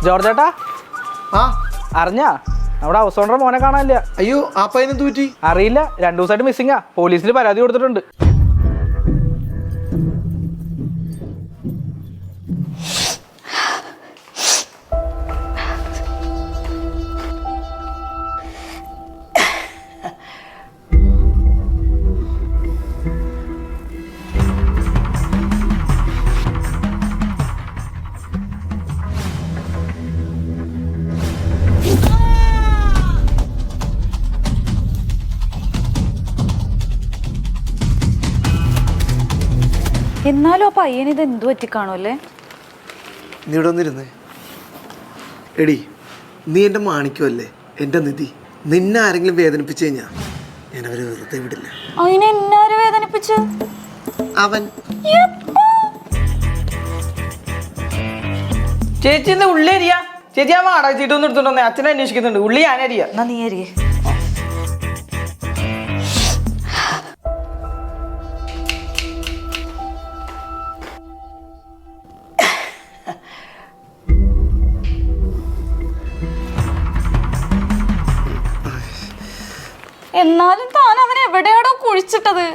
ജോർജേട്ടാ, ആ അറിഞ്ഞാ നമ്മുടെ ഹൗസ് ഓണർ മോനെ കാണാനില്ല. അയ്യോ ആ പയ്യനെ തൂറ്റി. അറിയില്ല, 2 ദിവസമായിട്ട് മിസ്സിങ്ങാ. പോലീസിൽ പരാതി കൊടുത്തിട്ടുണ്ട്. എന്നാലും ആ പയ്യന് ഇത് എന്തു പറ്റിക്കാണല്ലേ? നീ ഇവിടെ വന്നിരുന്നേ. എടി, നീ എൻ്റെ മാണിക്യമല്ലേ, എൻ്റെ നിധി. നിന്നെ ആരെങ്കിലും വേദനിപ്പിച്ചു കഴിഞ്ഞാ ഞാൻ അവരെ വെറുതെ വിടില്ല. അതിനെ എന്നാരും വേദനിപ്പിച്ചു? അവൻ ചേച്ചി എന്താ ഉള്ളി അരിയാ? ചേച്ചി ആ വാടക ചീട്ടൊന്നും എടുത്തോണ്ടേ, അച്ഛനെ അന്വേഷിക്കുന്നുണ്ട്. ഉള്ളി ഞാൻ അരിയാ. എന്നാ നീ അരിയേ. എന്നാലും താൻ അവനെ എവിടെയാടോ കുഴിച്ചിട്ടത്?